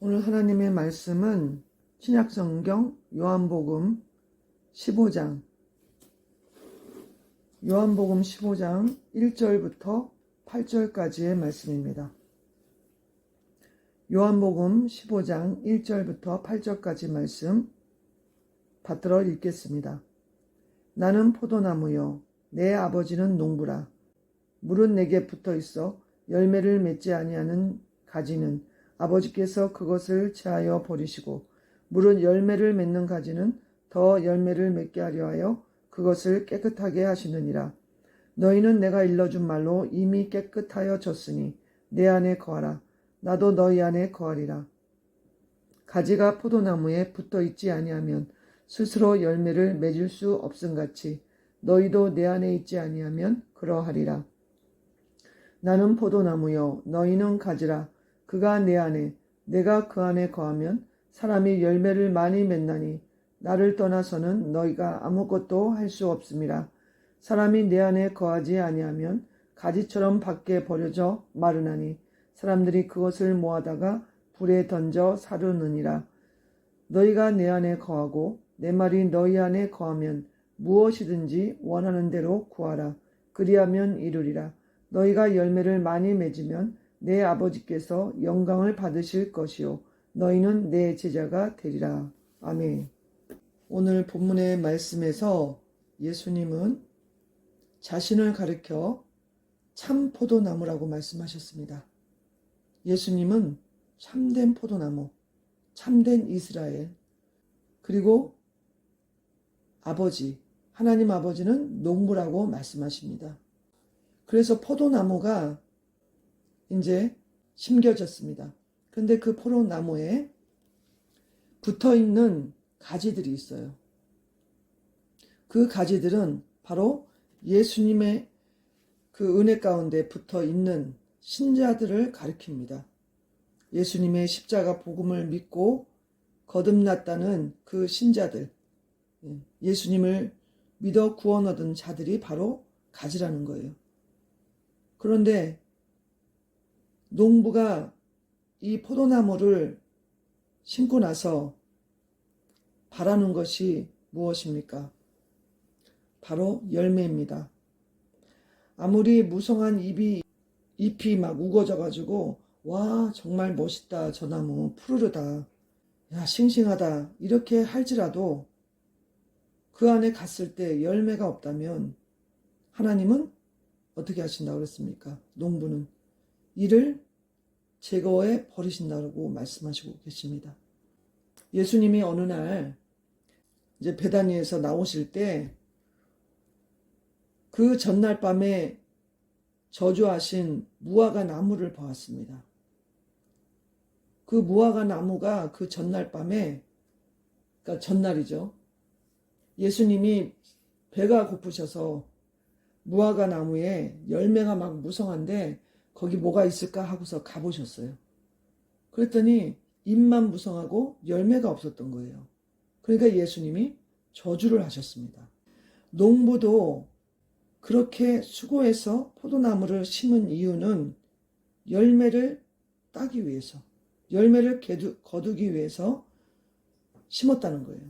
오늘 하나님의 말씀은 신약성경 요한복음 15장 1절부터 8절까지의 말씀입니다. 요한복음 15장 1절부터 8절까지 말씀 받들어 읽겠습니다. 나는 포도나무요 내 아버지는 농부라. 물은 내게 붙어 있어 열매를 맺지 아니하는 가지는 아버지께서 그것을 제하여 버리시고, 물은 열매를 맺는 가지는 더 열매를 맺게 하려 하여 그것을 깨끗하게 하시느니라. 너희는 내가 일러준 말로 이미 깨끗하여졌으니 내 안에 거하라. 나도 너희 안에 거하리라. 가지가 포도나무에 붙어 있지 아니하면 스스로 열매를 맺을 수 없음같이 너희도 내 안에 있지 아니하면 그러하리라. 나는 포도나무요 너희는 가지라. 그가 내 안에 내가 그 안에 거하면 사람이 열매를 많이 맺나니 나를 떠나서는 너희가 아무것도 할 수 없음이라. 사람이 내 안에 거하지 아니하면 가지처럼 밖에 버려져 마르나니 사람들이 그것을 모아다가 불에 던져 사르느니라. 너희가 내 안에 거하고 내 말이 너희 안에 거하면 무엇이든지 원하는 대로 구하라. 그리하면 이루리라. 너희가 열매를 많이 맺으면 내 아버지께서 영광을 받으실 것이요 너희는 내 제자가 되리라. 아멘. 오늘 본문의 말씀에서 예수님은 자신을 가리켜 참 포도나무라고 말씀하셨습니다. 예수님은 참된 포도나무, 참된 이스라엘, 그리고 아버지, 하나님 아버지는 농부라고 말씀하십니다. 그래서 포도나무가 이제 심겨졌습니다. 근데 그 포도나무에 붙어있는 가지들이 있어요. 그 가지들은 바로 예수님의 그 은혜 가운데 붙어있는 신자들을 가리킵니다. 예수님의 십자가 복음을 믿고 거듭났다는 그 신자들, 예수님을 믿어 구원 얻은 자들이 바로 가지라는 거예요. 그런데 농부가 이 포도나무를 심고 나서 바라는 것이 무엇입니까? 바로 열매입니다. 아무리 무성한 잎이 막 우거져가지고 와 정말 멋있다, 저 나무 푸르르다, 야 싱싱하다 이렇게 할지라도 그 안에 갔을 때 열매가 없다면 하나님은 어떻게 하신다고 그랬습니까? 농부는 이를 제거해 버리신다고 말씀하시고 계십니다. 예수님이 어느 날 이제 베다니에서 나오실 때 그 전날 밤에 저주하신 무화과 나무를 보았습니다. 그 무화과 나무가 그 전날 밤에, 그러니까 전날이죠. 예수님이 배가 고프셔서 무화과 나무에 열매가 막 무성한데 거기 뭐가 있을까 하고서 가보셨어요. 그랬더니 잎만 무성하고 열매가 없었던 거예요. 그러니까 예수님이 저주를 하셨습니다. 농부도 그렇게 수고해서 포도나무를 심은 이유는 열매를 따기 위해서, 열매를 거두기 위해서 심었다는 거예요.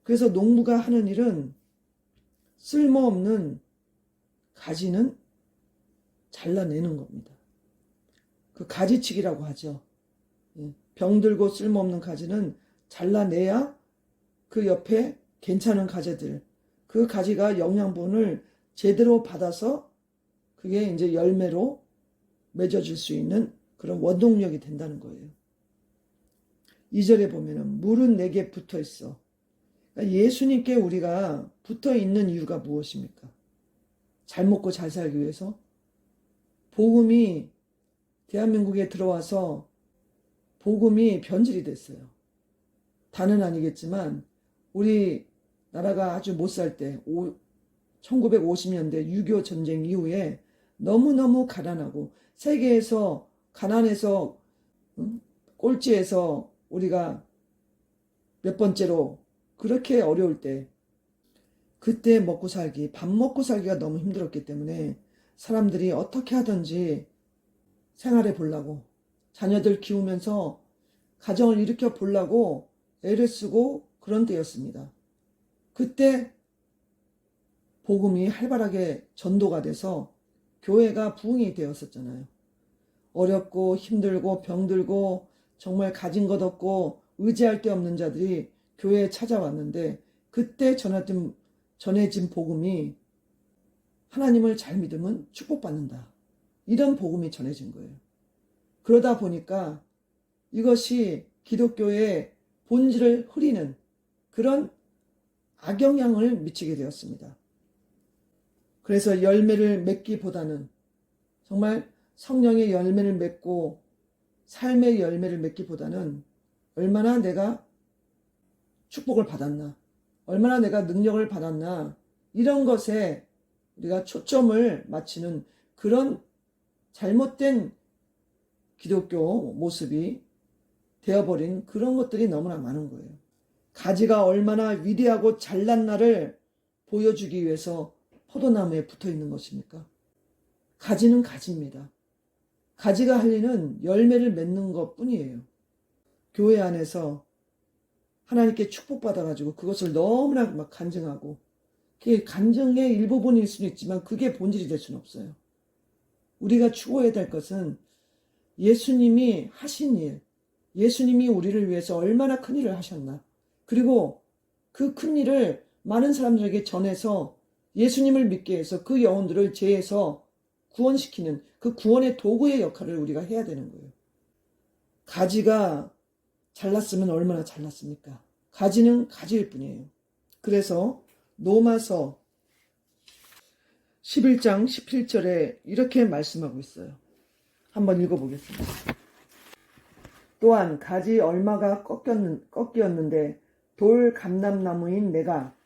그래서 농부가 하는 일은 쓸모없는 가지는 잘라내는 겁니다. 그 가지치기라고 하죠. 병들고 쓸모없는 가지는 잘라내야 그 옆에 괜찮은 가지들, 그 가지가 영양분을 제대로 받아서 그게 이제 열매로 맺어질 수 있는 그런 원동력이 된다는 거예요. 2절에 보면은 물은 내게 붙어 있어. 그러니까 예수님께 우리가 붙어 있는 이유가 무엇입니까? 잘 먹고 잘 살기 위해서? 복음이 대한민국에 들어와서 복음이 변질이 됐어요. 다는 아니겠지만 우리 나라가 아주 못 살 때 1950년대 6.25 전쟁 이후에 너무너무 가난하고 세계에서 가난해서 꼴찌에서 우리가 몇 번째로 그렇게 어려울 때 그때 먹고 살기, 밥 먹고 살기가 너무 힘들었기 때문에 사람들이 어떻게 하든지 생활해 보려고 자녀들 키우면서 가정을 일으켜 보려고 애를 쓰고 그런 때였습니다. 그때 복음이 활발하게 전도가 돼서 교회가 부흥이 되었었잖아요. 어렵고 힘들고 병들고 정말 가진 것 없고 의지할 데 없는 자들이 교회에 찾아왔는데 그때 전해진 복음이 하나님을 잘 믿으면 축복받는다. 이런 복음이 전해진 거예요. 그러다 보니까 이것이 기독교의 본질을 흐리는 그런 악영향을 미치게 되었습니다. 그래서 열매를 맺기보다는 정말 성령의 열매를 맺고 삶의 열매를 맺기보다는 얼마나 내가 축복을 받았나, 얼마나 내가 능력을 받았나, 이런 것에 우리가 초점을 맞추는 그런 잘못된 기독교 모습이 되어버린 그런 것들이 너무나 많은 거예요. 가지가 얼마나 위대하고 잘난 나를 보여주기 위해서 포도나무에 붙어 있는 것입니까? 가지는 가지입니다. 가지가 할 일은 열매를 맺는 것 뿐이에요. 교회 안에서 하나님께 축복받아가지고 그것을 너무나 막 간증하고, 그게 간증의 일부분일 수는 있지만 그게 본질이 될 수는 없어요. 우리가 추구해야 될 것은 예수님이 하신 일, 예수님이 우리를 위해서 얼마나 큰 일을 하셨나, 그리고 그 큰 일을 많은 사람들에게 전해서 예수님을 믿게 해서 그 영혼들을 죄에서 구원시키는 그 구원의 도구의 역할을 우리가 해야 되는 거예요. 가지가 잘났으면 얼마나 잘났습니까? 가지는 가지일 뿐이에요. 그래서 로마서 11장 17절에 이렇게 말씀하고 있어요. 한번 읽어보겠습니다. 또한 가지 얼마가 꺾였는데 돌 감람나무인 내가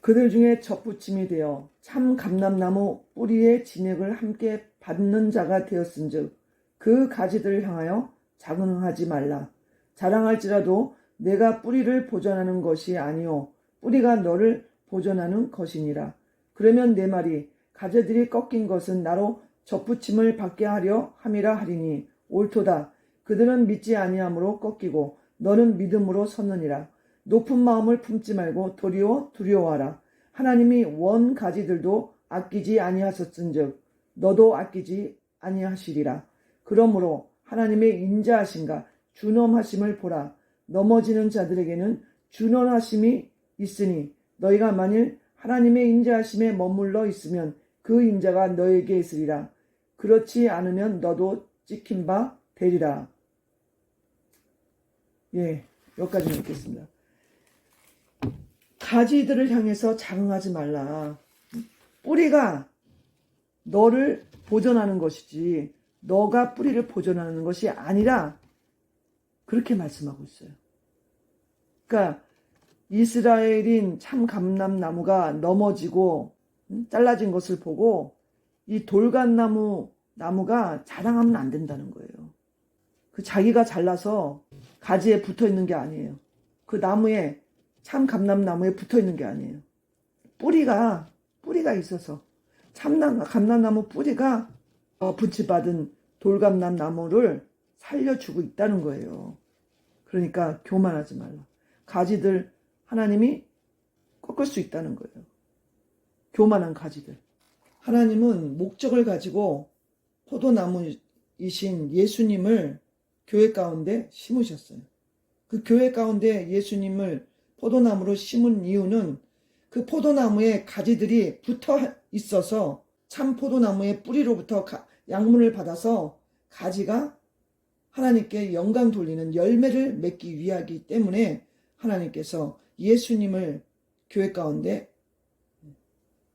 그들 중에 접붙임이 되어 참 감람나무 뿌리의 진액을 함께 받는 자가 되었은즉 그 가지들을 향하여 자긍하지 말라. 자랑할지라도 내가 뿌리를 보존하는 것이 아니요 뿌리가 너를 보존하는 것이니라. 그러면 내 말이 가지들이 꺾인 것은 나로 접붙임을 받게 하려 함이라 하리니 옳도다. 그들은 믿지 아니함으로 꺾이고 너는 믿음으로 섰느니라. 높은 마음을 품지 말고 도리어 두려워하라. 하나님이 원 가지들도 아끼지 아니하셨은즉 너도 아끼지 아니하시리라. 그러므로 하나님의 인자하심과 준엄하심을 보라. 넘어지는 자들에게는 준엄하심이 있으니 너희가 만일 하나님의 인자하심에 머물러 있으면 그 인자가 너에게 있으리라. 그렇지 않으면 너도 찍힌 바 되리라. 여기까지 읽겠습니다. 가지들을 향해서 자긍하지 말라. 뿌리가 너를 보존하는 것이지 너가 뿌리를 보존하는 것이 아니라 그렇게 말씀하고 있어요. 그러니까 이스라엘인 참 감람나무가 넘어지고 잘라진 것을 보고 이 돌감나무가 자랑하면 안 된다는 거예요. 그 자기가 잘라서 가지에 붙어 있는 게 아니에요. 그 나무에 참 감람나무에 붙어 있는 게 아니에요. 뿌리가 있어서 감람나무 뿌리가 붙임받은 돌감람나무를 살려주고 있다는 거예요. 그러니까 교만하지 말라. 가지들 하나님이 꺾을 수 있다는 거예요. 교만한 가지들. 하나님은 목적을 가지고 포도나무이신 예수님을 교회 가운데 심으셨어요. 그 교회 가운데 예수님을 포도나무로 심은 이유는 그 포도나무에 가지들이 붙어 있어서 참 포도나무의 뿌리로부터 양분을 받아서 가지가 하나님께 영광 돌리는 열매를 맺기 위하기 때문에 하나님께서 예수님을 교회 가운데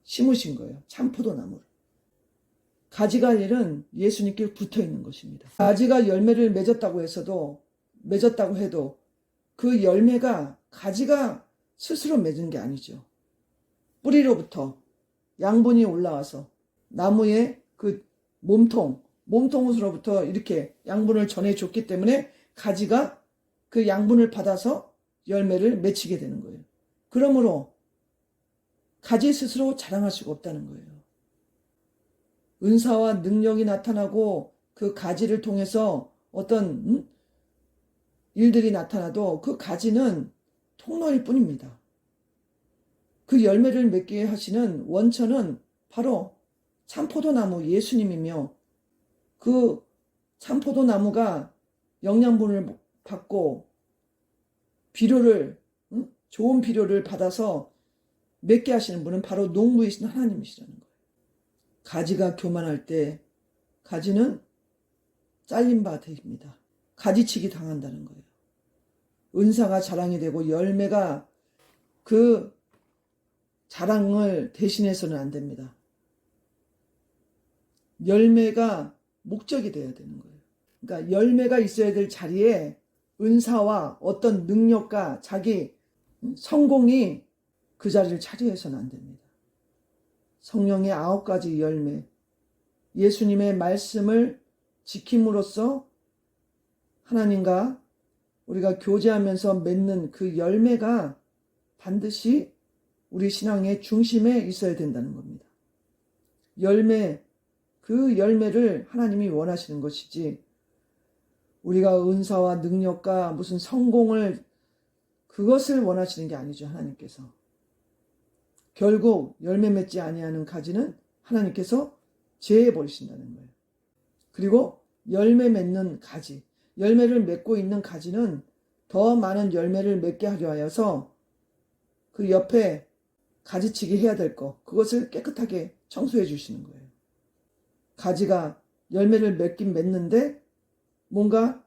심으신 거예요. 참 포도나무를. 가지가 할 일은 예수님께 붙어 있는 것입니다. 가지가 열매를 맺었다고 해도 그 열매가 가지가 스스로 맺은 게 아니죠. 뿌리로부터 양분이 올라와서 나무의 그 몸통으로부터 이렇게 양분을 전해줬기 때문에 가지가 그 양분을 받아서 열매를 맺히게 되는 거예요. 그러므로 가지 스스로 자랑할 수가 없다는 거예요. 은사와 능력이 나타나고 그 가지를 통해서 어떤 일들이 나타나도 그 가지는 통로일 뿐입니다. 그 열매를 맺게 하시는 원천은 바로 참포도나무 예수님이며, 그 참포도나무가 영양분을 받고 비료를, 좋은 비료를 받아서 맺게 하시는 분은 바로 농부이신 하나님이시라는 거예요. 가지가 교만할 때 가지는 잘린 바 됩니다. 가지치기 당한다는 거예요. 은사가 자랑이 되고 열매가 그 자랑을 대신해서는 안 됩니다. 열매가 목적이 되어야 되는 거예요. 그러니까 열매가 있어야 될 자리에 은사와 어떤 능력과 자기 성공이 그 자리를 차지해서는 안 됩니다. 성령의 9가지 열매, 예수님의 말씀을 지킴으로써 하나님과 우리가 교제하면서 맺는 그 열매가 반드시 우리 신앙의 중심에 있어야 된다는 겁니다. 열매, 그 열매를 하나님이 원하시는 것이지, 우리가 은사와 능력과 무슨 성공을, 그것을 원하시는 게 아니죠. 하나님께서 결국 열매 맺지 아니하는 가지는 하나님께서 제해 버리신다는 거예요. 그리고 열매 맺는 가지, 열매를 맺고 있는 가지는 더 많은 열매를 맺게 하려 하여서 그 옆에 가지치기 해야 될 거, 그것을 깨끗하게 청소해 주시는 거예요. 가지가 열매를 맺긴 맺는데 뭔가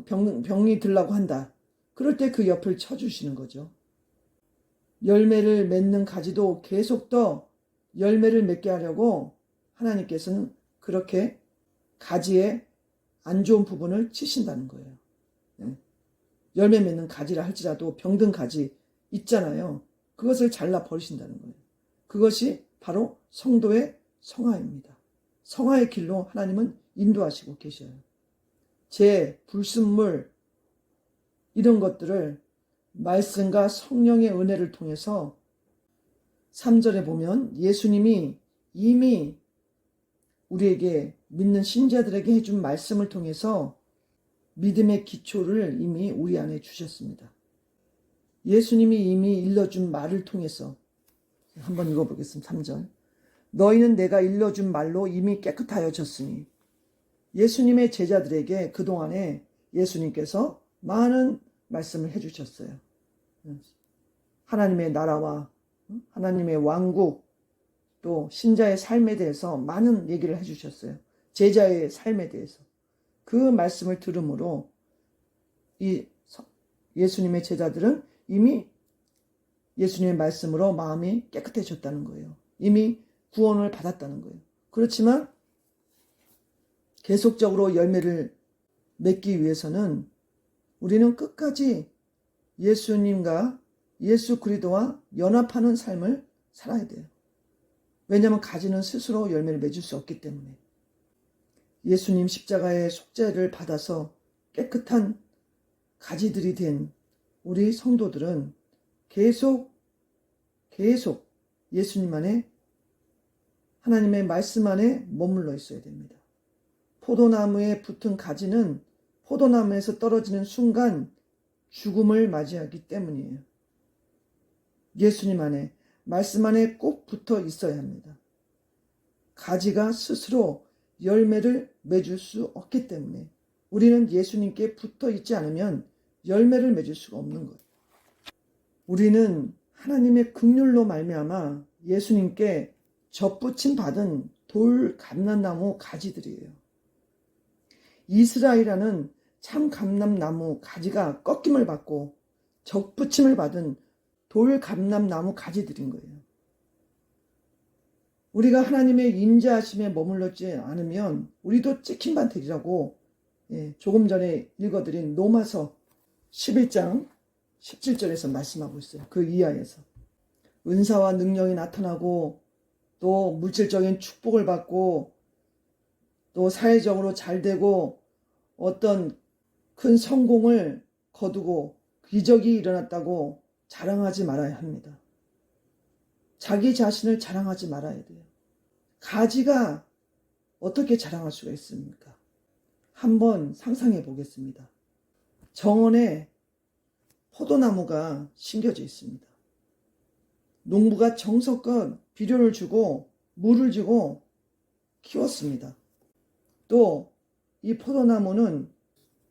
병이 들라고 한다. 그럴 때 그 옆을 쳐주시는 거죠. 열매를 맺는 가지도 계속 더 열매를 맺게 하려고 하나님께서는 그렇게 가지의 안 좋은 부분을 치신다는 거예요. 열매 맺는 가지라 할지라도 병든 가지 있잖아요. 그것을 잘라 버리신다는 거예요. 그것이 바로 성도의 성화입니다. 성화의 길로 하나님은 인도하시고 계셔요. 재, 불순물, 이런 것들을 말씀과 성령의 은혜를 통해서 3절에 보면 예수님이 이미 우리에게 믿는 신자들에게 해준 말씀을 통해서 믿음의 기초를 이미 우리 안에 주셨습니다. 예수님이 이미 일러준 말을 통해서 한번 읽어보겠습니다. 3절. 너희는 내가 일러준 말로 이미 깨끗하여졌으니, 예수님의 제자들에게 그동안에 예수님께서 많은 말씀을 해주셨어요. 하나님의 나라와 하나님의 왕국, 또 신자의 삶에 대해서 많은 얘기를 해주셨어요. 제자의 삶에 대해서. 그 말씀을 들음으로 이 예수님의 제자들은 이미 예수님의 말씀으로 마음이 깨끗해졌다는 거예요. 이미 구원을 받았다는 거예요. 그렇지만 계속적으로 열매를 맺기 위해서는 우리는 끝까지 예수님과 예수 그리스도와 연합하는 삶을 살아야 돼요. 왜냐하면 가지는 스스로 열매를 맺을 수 없기 때문에. 예수님 십자가의 속죄를 받아서 깨끗한 가지들이 된 우리 성도들은 계속 예수님 안에, 하나님의 말씀 안에 머물러 있어야 됩니다. 포도나무에 붙은 가지는 포도나무에서 떨어지는 순간 죽음을 맞이하기 때문이에요. 예수님 안에, 말씀 안에 꼭 붙어 있어야 합니다. 가지가 스스로 열매를 맺을 수 없기 때문에 우리는 예수님께 붙어 있지 않으면 열매를 맺을 수가 없는 거예요. 우리는 하나님의 긍휼로 말미암아 예수님께 접붙임 받은 돌 감람나무 가지들이에요. 이스라엘이라는 참 감람나무 가지가 꺾임을 받고 접붙임을 받은 돌 감람나무 가지들인 거예요. 우리가 하나님의 인자하심에 머물렀지 않으면 우리도 찍힌 바 되리라고 조금 전에 읽어드린 로마서 11장 17절에서 말씀하고 있어요. 그 이하에서 은사와 능력이 나타나고 또 물질적인 축복을 받고 또 사회적으로 잘 되고 어떤 큰 성공을 거두고 기적이 일어났다고 자랑하지 말아야 합니다. 자기 자신을 자랑하지 말아야 돼요. 가지가 어떻게 자랑할 수가 있습니까? 한번 상상해 보겠습니다. 정원에 포도나무가 심겨져 있습니다. 농부가 정성껏 비료를 주고 물을 주고 키웠습니다. 또 이 포도나무는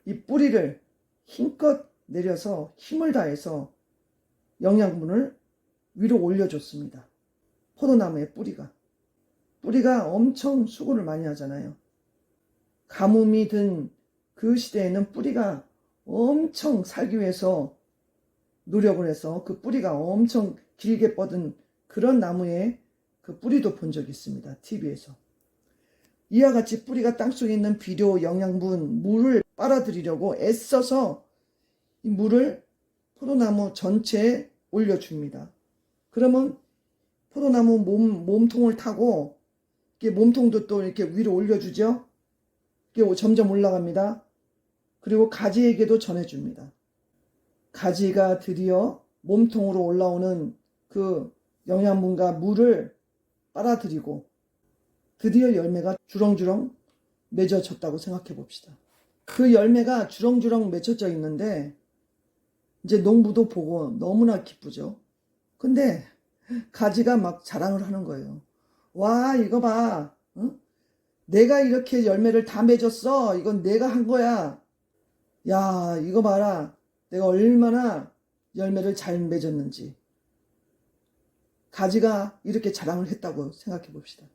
이 뿌리를 힘껏 내려서 힘을 다해서 영양분을 위로 올려줬습니다. 포도나무의 뿌리가 엄청 수고를 많이 하잖아요. 가뭄이 든 그 시대에는 뿌리가 엄청 살기 위해서 노력을 해서 그 뿌리가 엄청 길게 뻗은 그런 나무의 그 뿌리도 본 적이 있습니다. TV에서. 이와 같이 뿌리가 땅속에 있는 비료, 영양분, 물을 빨아들이려고 애써서 이 물을 포도나무 전체에 올려줍니다. 그러면 포도나무 몸통을 타고 이렇게 몸통도 또 이렇게 위로 올려주죠. 이게 점점 올라갑니다. 그리고 가지에게도 전해줍니다. 가지가 드디어 몸통으로 올라오는 그 영양분과 물을 빨아들이고 드디어 열매가 주렁주렁 맺어졌다고 생각해 봅시다. 그 열매가 주렁주렁 맺혀져 있는데 이제 농부도 보고 너무나 기쁘죠. 근데 가지가 막 자랑을 하는 거예요. 와, 이거 봐. 응? 내가 이렇게 열매를 다 맺었어. 이건 내가 한 거야. 야, 이거 봐라. 내가 얼마나 열매를 잘 맺었는지. 가지가 이렇게 자랑을 했다고 생각해 봅시다.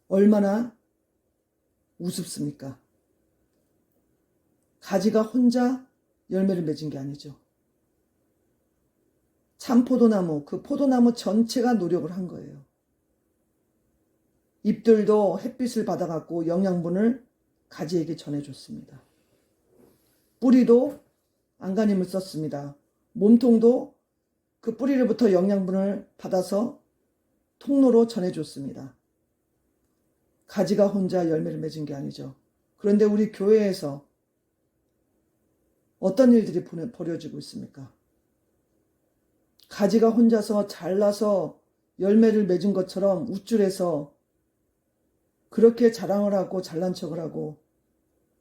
얼마나 우습습니까? 가지가 혼자 열매를 맺은 게 아니죠. 참 포도나무, 그 포도나무 전체가 노력을 한 거예요. 잎들도 햇빛을 받아갖고 영양분을 가지에게 전해줬습니다. 뿌리도 안간힘을 썼습니다. 몸통도 그 뿌리로부터 영양분을 받아서 통로로 전해줬습니다. 가지가 혼자 열매를 맺은 게 아니죠. 그런데 우리 교회에서 어떤 일들이 벌어지고 있습니까? 가지가 혼자서 잘나서 열매를 맺은 것처럼 우쭐해서 그렇게 자랑을 하고 잘난 척을 하고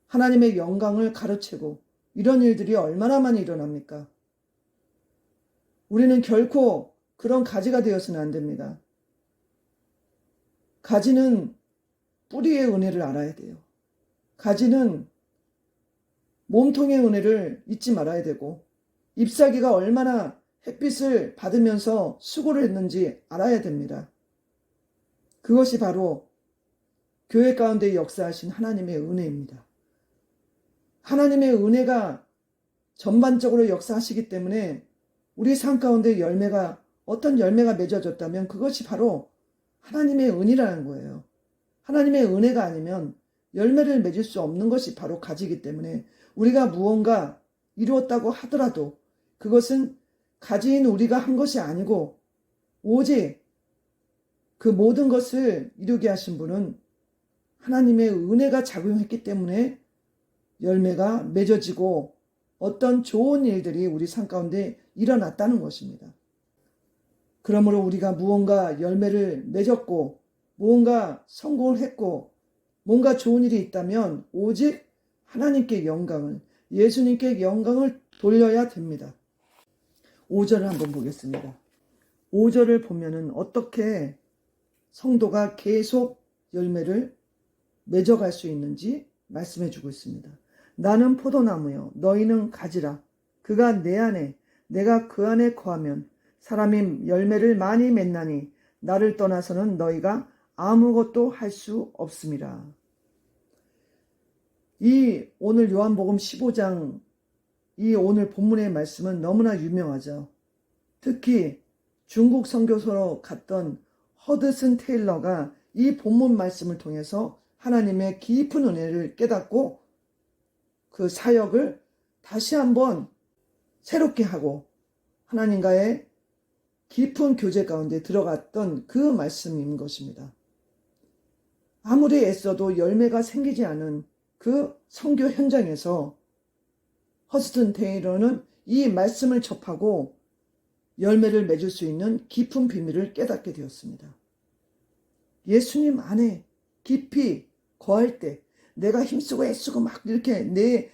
하나님의 영광을 가로채고 이런 일들이 얼마나 많이 일어납니까? 우리는 결코 그런 가지가 되어서는 안 됩니다. 가지는 뿌리의 은혜를 알아야 돼요. 가지는 몸통의 은혜를 잊지 말아야 되고 잎사귀가 얼마나 햇빛을 받으면서 수고를 했는지 알아야 됩니다. 그것이 바로 교회 가운데 역사하신 하나님의 은혜입니다. 하나님의 은혜가 전반적으로 역사하시기 때문에 우리 삶 가운데 어떤 열매가 맺어졌다면 그것이 바로 하나님의 은혜라는 거예요. 하나님의 은혜가 아니면 열매를 맺을 수 없는 것이 바로 가지이기 때문에 우리가 무언가 이루었다고 하더라도 그것은 가지인 우리가 한 것이 아니고 오직 그 모든 것을 이루게 하신 분은 하나님의 은혜가 작용했기 때문에 열매가 맺어지고 어떤 좋은 일들이 우리 삶 가운데 일어났다는 것입니다. 그러므로 우리가 무언가 열매를 맺었고 무언가 성공을 했고 뭔가 좋은 일이 있다면 오직 하나님께 영광을, 예수님께 영광을 돌려야 됩니다. 5절을 한번 보겠습니다. 5절을 보면은 어떻게 성도가 계속 열매를 맺어갈 수 있는지 말씀해 주고 있습니다. 나는 포도나무요 너희는 가지라. 그가 내 안에 내가 그 안에 거하면 사람이 열매를 많이 맺나니 나를 떠나서는 너희가 아무것도 할 수 없음이라. 이 오늘 요한복음 15장 이 오늘 본문의 말씀은 너무나 유명하죠. 특히 중국 선교소로 갔던 허드슨 테일러가 이 본문 말씀을 통해서 하나님의 깊은 은혜를 깨닫고 그 사역을 다시 한번 새롭게 하고 하나님과의 깊은 교제 가운데 들어갔던 그 말씀인 것입니다. 아무리 애써도 열매가 생기지 않은 그 선교 현장에서 허스튼 테일러는 이 말씀을 접하고 열매를 맺을 수 있는 깊은 비밀을 깨닫게 되었습니다. 예수님 안에 깊이 거할 때 내가 힘쓰고 애쓰고 막 이렇게 내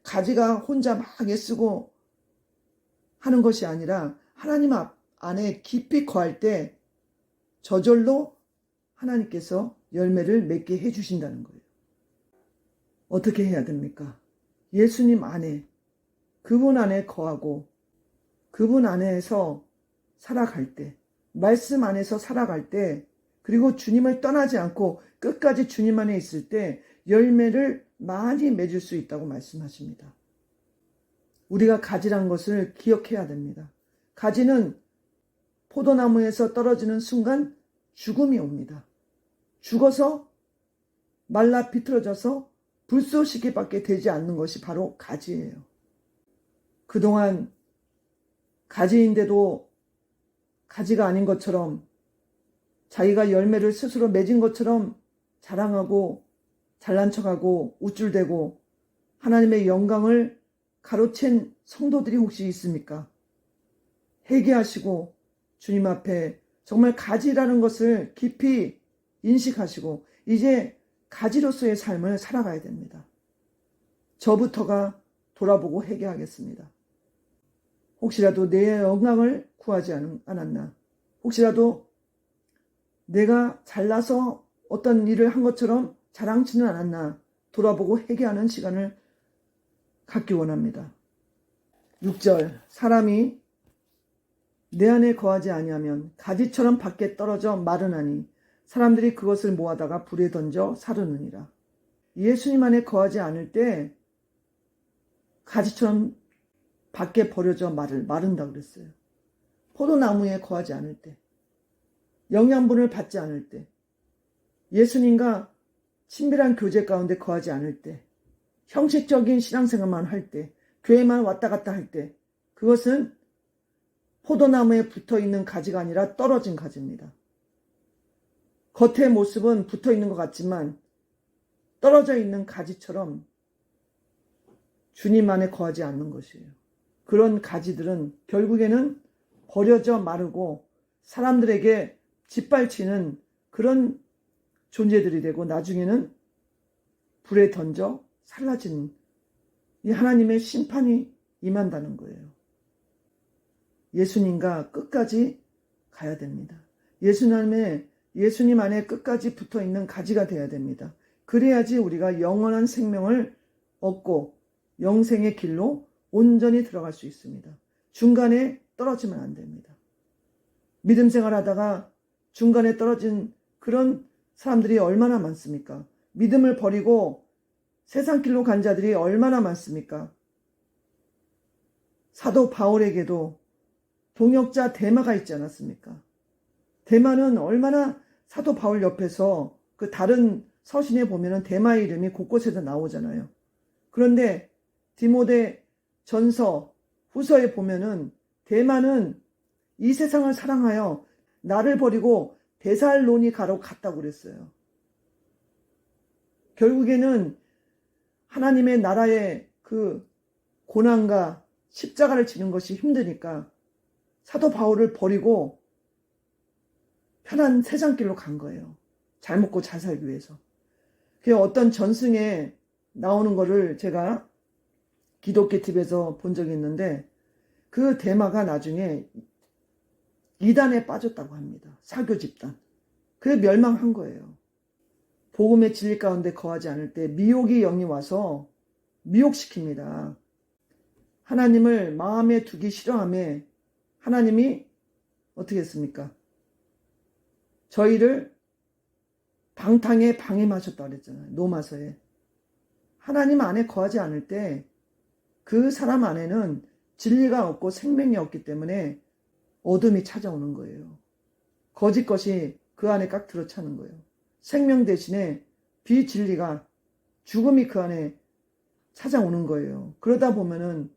가지가 혼자 막 애쓰고 하는 것이 아니라 하나님 안에 깊이 거할 때 저절로 하나님께서 열매를 맺게 해주신다는 거예요. 어떻게 해야 됩니까? 예수님 안에, 그분 안에 거하고 그분 안에서 살아갈 때, 말씀 안에서 살아갈 때, 그리고 주님을 떠나지 않고 끝까지 주님 안에 있을 때 열매를 많이 맺을 수 있다고 말씀하십니다. 우리가 가지란 것을 기억해야 됩니다. 가지는 포도나무에서 떨어지는 순간 죽음이 옵니다. 죽어서 말라 비틀어져서 불쏘시개밖에 되지 않는 것이 바로 가지예요. 그동안 가지인데도 가지가 아닌 것처럼 자기가 열매를 스스로 맺은 것처럼 자랑하고 잘난 척하고 우쭐대고 하나님의 영광을 가로챈 성도들이 혹시 있습니까? 회개하시고 주님 앞에 정말 가지라는 것을 깊이 인식하시고 이제 가지로서의 삶을 살아가야 됩니다. 저부터가 돌아보고 회개하겠습니다. 혹시라도 내 영광을 구하지 않았나? 혹시라도 내가 잘나서 어떤 일을 한 것처럼 자랑치는 않았나? 돌아보고 회개하는 시간을 갖기 원합니다. 6절 사람이 내 안에 거하지 아니하면 가지처럼 밖에 떨어져 마르나니 사람들이 그것을 모아다가 불에 던져 사르느니라. 예수님 안에 거하지 않을 때 가지처럼 밖에 버려져 마른다 그랬어요. 포도나무에 거하지 않을 때, 영양분을 받지 않을 때, 예수님과 친밀한 교제 가운데 거하지 않을 때, 형식적인 신앙생활만 할 때, 교회만 왔다 갔다 할 때, 그것은 포도나무에 붙어있는 가지가 아니라 떨어진 가지입니다. 겉의 모습은 붙어있는 것 같지만 떨어져 있는 가지처럼 주님 안에 거하지 않는 것이에요. 그런 가지들은 결국에는 버려져 마르고 사람들에게 짓밟히는 그런 존재들이 되고 나중에는 불에 던져 사라지는 이 하나님의 심판이 임한다는 거예요. 예수님과 끝까지 가야 됩니다. 예수님 안에 끝까지 붙어있는 가지가 되어야 됩니다. 그래야지 우리가 영원한 생명을 얻고 영생의 길로 온전히 들어갈 수 있습니다. 중간에 떨어지면 안 됩니다. 믿음 생활하다가 중간에 떨어진 그런 사람들이 얼마나 많습니까? 믿음을 버리고 세상 길로 간 자들이 얼마나 많습니까? 사도 바울에게도 동역자 데마가 있지 않았습니까? 데마는 얼마나 사도 바울 옆에서 그 다른 서신에 보면은 데마의 이름이 곳곳에서 나오잖아요. 그런데 디모데 전서 후서에 보면은 데마는 이 세상을 사랑하여 나를 버리고 데살로니가로 갔다고 그랬어요. 결국에는 하나님의 나라의 그 고난과 십자가를 지는 것이 힘드니까 사도 바울을 버리고 편한 세상길로 간 거예요. 잘 먹고 잘 살기 위해서. 그 어떤 전승에 나오는 거를 제가 기독교 TV에서 본 적이 있는데 그 데마가 나중에 이단에 빠졌다고 합니다. 사교 집단. 그래 멸망한 거예요. 복음의 진리 가운데 거하지 않을 때 미혹이 영이 와서 미혹시킵니다. 하나님을 마음에 두기 싫어하며 하나님이 어떻게 했습니까? 저희를 방탕에 방임하셨다고 그랬잖아요. 로마서에. 하나님 안에 거하지 않을 때 그 사람 안에는 진리가 없고 생명이 없기 때문에 어둠이 찾아오는 거예요. 거짓 것이 그 안에 깍 들어차는 거예요. 생명 대신에 비진리가 죽음이 그 안에 찾아오는 거예요. 그러다 보면은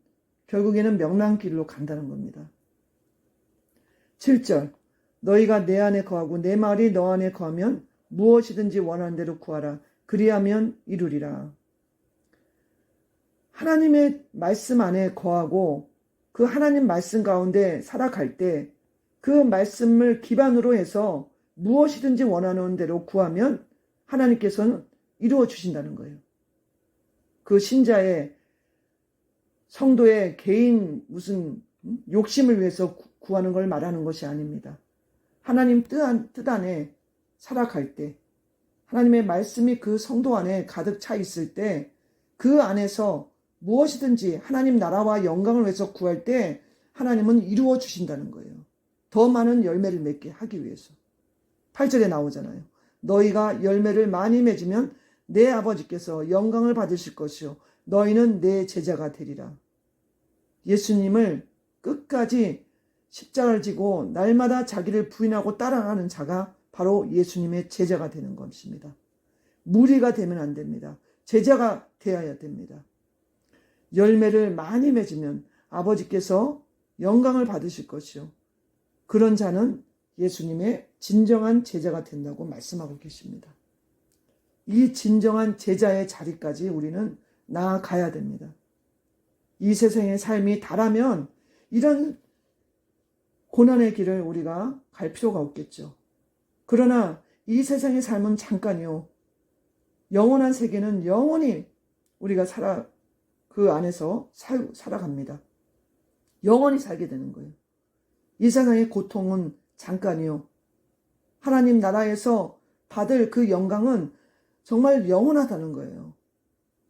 결국에는 명랑길로 간다는 겁니다. 7절 너희가 내 안에 거하고 내 말이 너 안에 거하면 무엇이든지 원하는 대로 구하라. 그리하면 이루리라. 하나님의 말씀 안에 거하고 그 하나님 말씀 가운데 살아갈 때 그 말씀을 기반으로 해서 무엇이든지 원하는 대로 구하면 하나님께서는 이루어 주신다는 거예요. 그 신자의 성도의 개인 무슨 욕심을 위해서 구하는 걸 말하는 것이 아닙니다. 하나님 뜻 안에 살아갈 때, 하나님의 말씀이 그 성도 안에 가득 차 있을 때, 그 안에서 무엇이든지 하나님 나라와 영광을 위해서 구할 때 하나님은 이루어 주신다는 거예요. 더 많은 열매를 맺게 하기 위해서. 8절에 나오잖아요. 너희가 열매를 많이 맺으면 내 아버지께서 영광을 받으실 것이요 너희는 내 제자가 되리라. 예수님을 끝까지 십자가를 지고 날마다 자기를 부인하고 따라가는 자가 바로 예수님의 제자가 되는 것입니다. 무리가 되면 안 됩니다. 제자가 되어야 됩니다. 열매를 많이 맺으면 아버지께서 영광을 받으실 것이요 그런 자는 예수님의 진정한 제자가 된다고 말씀하고 계십니다. 이 진정한 제자의 자리까지 우리는 나아가야 됩니다. 이 세상의 삶이 다라면 이런 고난의 길을 우리가 갈 필요가 없겠죠. 그러나 이 세상의 삶은 잠깐이요. 영원한 세계는 영원히 우리가 그 안에서 살아갑니다. 영원히 살게 되는 거예요. 이 세상의 고통은 잠깐이요. 하나님 나라에서 받을 그 영광은 정말 영원하다는 거예요.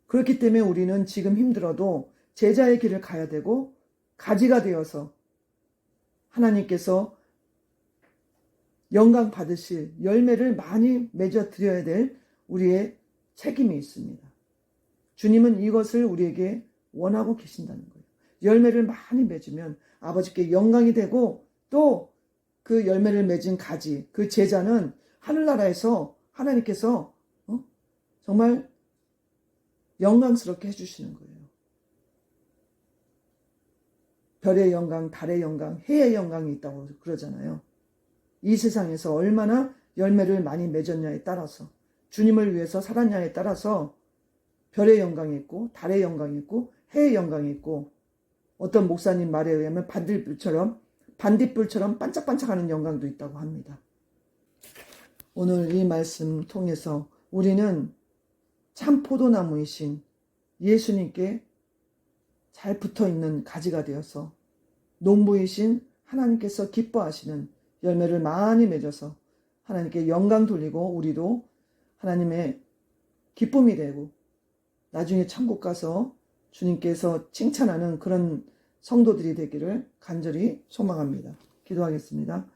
그렇기 때문에 우리는 지금 힘들어도 제자의 길을 가야 되고 가지가 되어서 하나님께서 영광 받으실 열매를 많이 맺어 드려야 될 우리의 책임이 있습니다. 주님은 이것을 우리에게 원하고 계신다는 거예요. 열매를 많이 맺으면 아버지께 영광이 되고 또 그 열매를 맺은 가지, 그 제자는 하늘나라에서 하나님께서 정말 영광스럽게 해주시는 거예요. 별의 영광, 달의 영광, 해의 영광이 있다고 그러잖아요. 이 세상에서 얼마나 열매를 많이 맺었냐에 따라서 주님을 위해서 살았냐에 따라서 별의 영광이 있고 달의 영광이 있고 해의 영광이 있고 어떤 목사님 말에 의하면 반딧불처럼 반짝반짝하는 영광도 있다고 합니다. 오늘 이 말씀 통해서 우리는 참 포도나무이신 예수님께 잘 붙어있는 가지가 되어서 농부이신 하나님께서 기뻐하시는 열매를 많이 맺어서 하나님께 영광 돌리고 우리도 하나님의 기쁨이 되고 나중에 천국 가서 주님께서 칭찬하는 그런 성도들이 되기를 간절히 소망합니다. 기도하겠습니다.